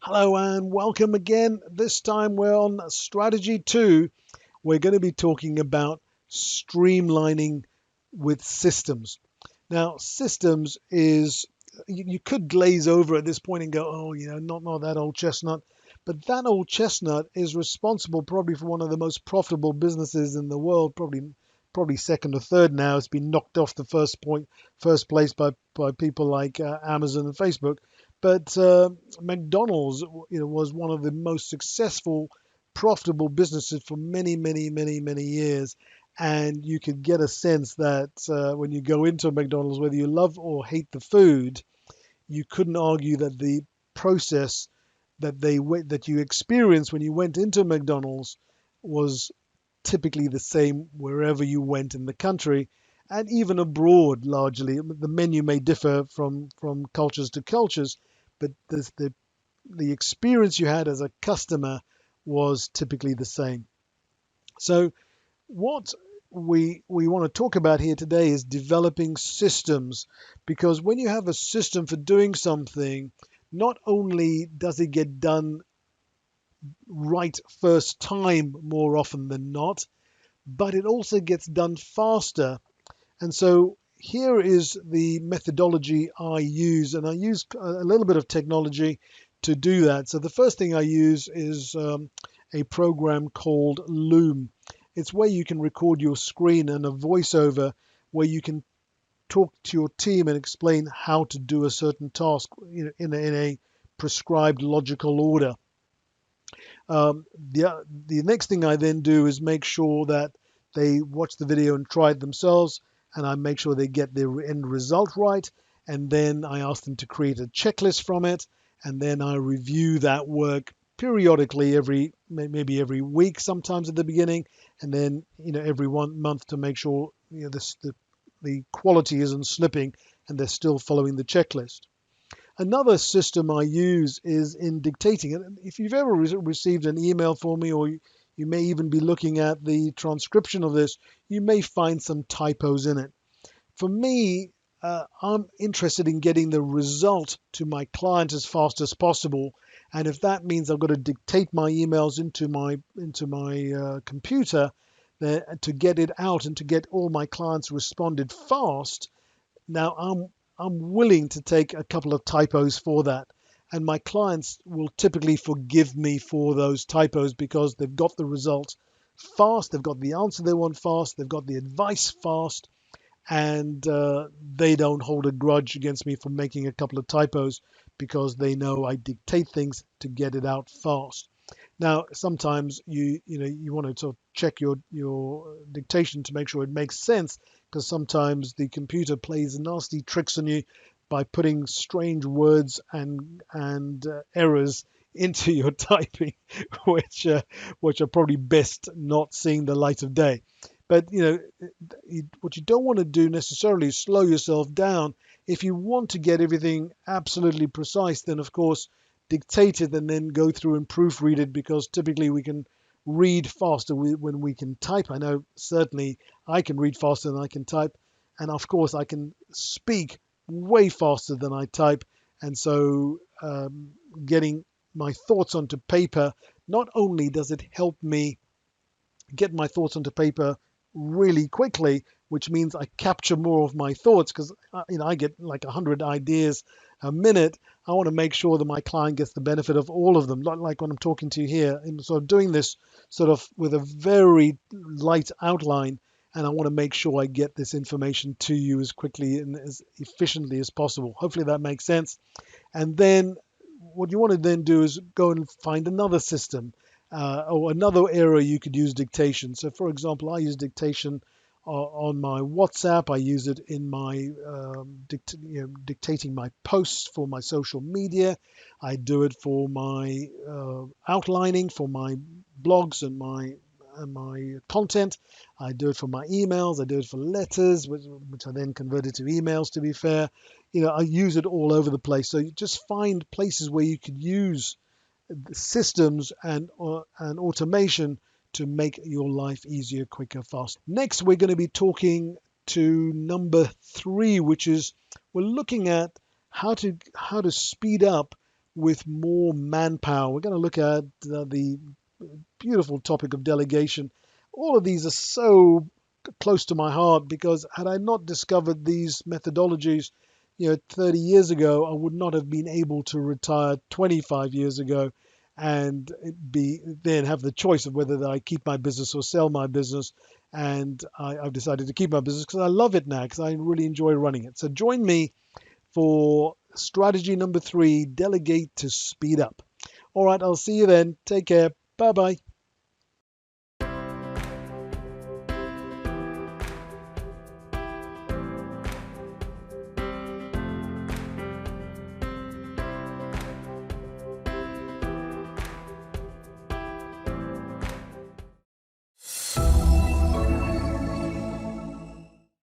Hello and welcome again. This time we're on strategy 2. We're going to be talking about streamlining with systems. Now, systems is you could glaze over at this point and go, oh, not that old chestnut. But that old chestnut is responsible probably for one of the most profitable businesses in the world, probably second or third now. It's been knocked off the first place by people like Amazon and Facebook. But McDonald's, was one of the most successful, profitable businesses for many, many, many, many years. And you could get a sense that when you go into a McDonald's, whether you love or hate the food, you couldn't argue that the process that you experienced when you went into McDonald's was typically the same wherever you went in the country and even abroad largely. The menu may differ from cultures to cultures, but the experience you had as a customer was typically the same. So what we want to talk about here today is developing systems, because when you have a system for doing something, not only does it get done right first time more often than not, but it also gets done faster. And so here is the methodology I use, and I use a little bit of technology to do that. So the first thing I use is a program called Loom. It's where you can record your screen and a voiceover where you can talk to your team and explain how to do a certain task in a prescribed logical order. The next thing I then do is make sure that they watch the video and try it themselves, and I make sure they get their end result right, and then I ask them to create a checklist from it, and then I review that work periodically, maybe every week, sometimes at the beginning, and then every 1 month to make sure the quality isn't slipping and they're still following the checklist. Another system I use is in dictating. And if you've ever received an email from me, or you may even be looking at the transcription of this, you may find some typos in it. For me, I'm interested in getting the result to my client as fast as possible. And if that means I've got to dictate my emails into my computer to get it out and to get all my clients responded fast, now I'm willing to take a couple of typos for that. And my clients will typically forgive me for those typos because they've got the result fast, they've got the answer they want fast, they've got the advice fast, and they don't hold a grudge against me for making a couple of typos because they know I dictate things to get it out fast. Now, sometimes you want to sort of check your dictation to make sure it makes sense, because sometimes the computer plays nasty tricks on you by putting strange words and errors into your typing, which are probably best not seeing the light of day. But what you don't want to do necessarily is slow yourself down. If you want to get everything absolutely precise, then of course dictate it and then go through and proofread it, because typically we can read faster when we can type. I know certainly I can read faster than I can type, and of course I can speak way faster than I type. And so getting my thoughts onto paper, not only does it help me get my thoughts onto paper really quickly, which means I capture more of my thoughts, because I get like 100 ideas a minute. I want to make sure that my client gets the benefit of all of them, like when I'm talking to you here, and sort of doing this sort of with a very light outline, and I want to make sure I get this information to you as quickly and as efficiently as possible. Hopefully that makes sense. And then what you want to then do is go and find another system, or another area you could use dictation. So for example, I use dictation on my WhatsApp. I use it in my dictating my posts for my social media. I do it for my outlining for my blogs and my content. I do it for my emails. I do it for letters, which I then converted to emails, to be fair. I use it all over the place. So you just find places where you could use systems and automation to make your life easier, quicker, faster. Next, we're going to be talking to number 3, which is we're looking at how to speed up with more manpower. We're going to look at the beautiful topic of delegation. All of these are so close to my heart because had I not discovered these methodologies, 30 years ago, I would not have been able to retire 25 years ago and then have the choice of whether I keep my business or sell my business. And I've decided to keep my business because I love it now, because I really enjoy running it. So join me for strategy number 3, delegate to speed up. All right, I'll see you then. Take care. Bye bye.